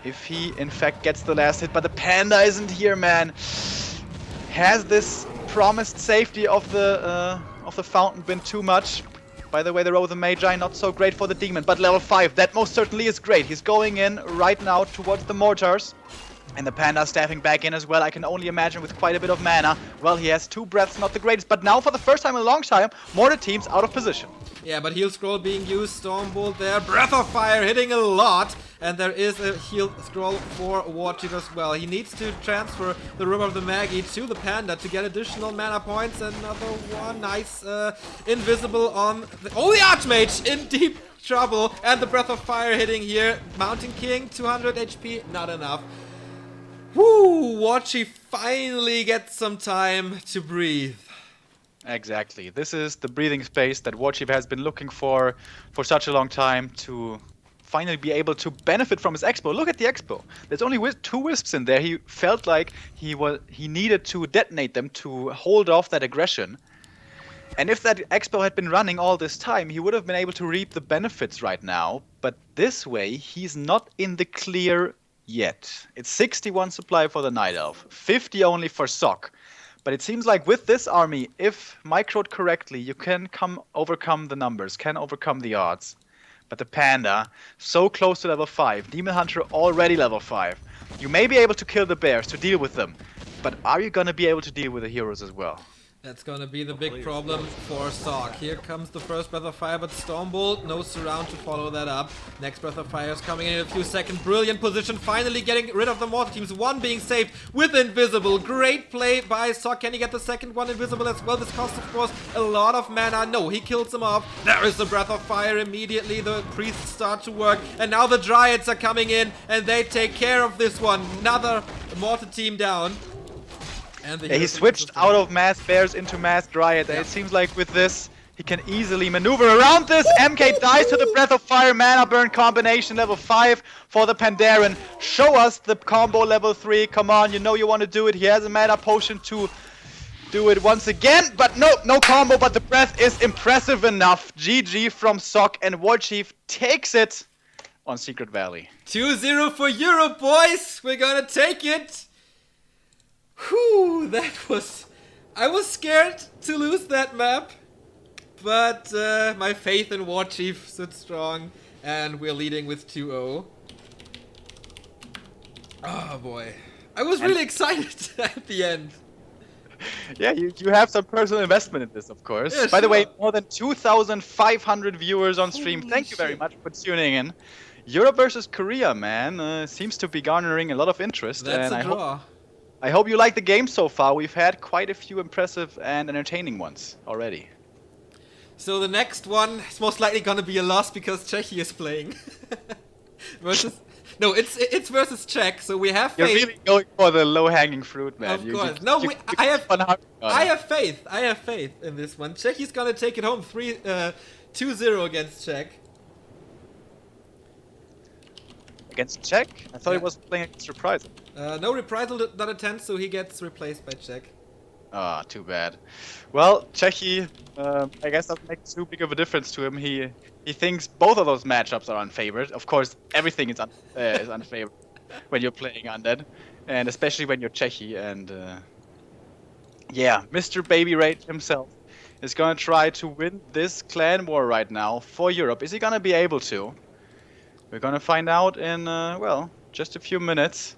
if he in fact gets the last hit. But the Panda isn't here, man. Has this promised safety of the fountain been too much? By the way, the Row of the Magi not so great for the Demon, but level 5, that most certainly is great. He's going in right now towards the Mortars. And the Panda staffing back in as well, I can only imagine, with quite a bit of mana. Well, he has 2 breaths, not the greatest, but now for the first time in a long time, Mortar Team's out of position. Yeah, but heal scroll being used, Stormbolt there, Breath of Fire hitting a lot, and there is a heal scroll for Warchief as well. He needs to transfer the River of the Magi to the Panda to get additional mana points. Another one, nice, invisible on the Archmage in deep trouble, and the Breath of Fire hitting here. Mountain King, 200 HP, not enough. Woo! Warchief finally gets some time to breathe. Exactly. This is the breathing space that Warchief has been looking for such a long time, to finally be able to benefit from his expo. Look at the expo. There's only 2 wisps in there. He felt like he needed to detonate them to hold off that aggression. And if that expo had been running all this time, he would have been able to reap the benefits right now. But this way, he's not in the clear yet. It's 61 supply for the Night Elf, 50 only for Sok. But it seems like with this army, if microed correctly, you can overcome the numbers, can overcome the odds. But the Panda, so close to level 5, Demon Hunter already level 5. You may be able to kill the Bears to deal with them, but are you gonna be able to deal with the heroes as well? That's gonna be the big problem for Sok. Here comes the first Breath of Fire, but Stormbolt, no surround to follow that up. Next Breath of Fire is coming in a few seconds. Brilliant position, finally getting rid of the Mortar Teams. One being saved with Invisible. Great play by Sok. Can he get the second one Invisible as well? This costs, of course, a lot of mana. No, he kills him off. There is the Breath of Fire immediately. The priests start to work, and now the Dryads are coming in, and they take care of this one. Another Mortar Team down. And he switched out of Mass Bears into Mass Dryad, and it seems like with this, he can easily maneuver around this. MK dies to the Breath of Fire mana burn combination, level 5 for the Pandaren. Show us the combo level 3, come on, you know you want to do it. He has a mana potion to do it once again, but no combo, but the breath is impressive enough. GG from Sok, and Warchief takes it on Secret Valley. 2-0 for Europe, boys! We're gonna take it! Whew, that was... I was scared to lose that map, but my faith in Warchief stood strong, and we're leading with 2-0. Oh boy. I was really excited at the end. Yeah, you have some personal investment in this, of course. Yeah, By the way, sure. more than 2,500 viewers on stream. Holy Thank you very shit. much for tuning in. Europe versus Korea, man, seems to be garnering a lot of interest. That's and a draw. I hope you like the game so far. We've had quite a few impressive and entertaining ones already. So the next one is most likely gonna be a loss because Czechia is playing. versus... No, it's versus Czech, so we have You're faith. really going for the low-hanging fruit, man. Of course. No, I have faith. I have faith in this one. Czechia's gonna take it home 2-0 against Czech. Against Czech? I thought Yeah. he was playing against Reprisal. No reprisal did not attend, so he gets replaced by Czech. Ah, too bad. Well, Czechi, I guess doesn't make too big of a difference to him. He thinks both of those matchups are unfavored. Of course, everything is unfavored when you're playing Undead, and especially when you're Czechi. And yeah, Mr. Baby Rage himself is gonna try to win this clan war right now for Europe. Is he gonna be able to? We're gonna find out in well, just a few minutes.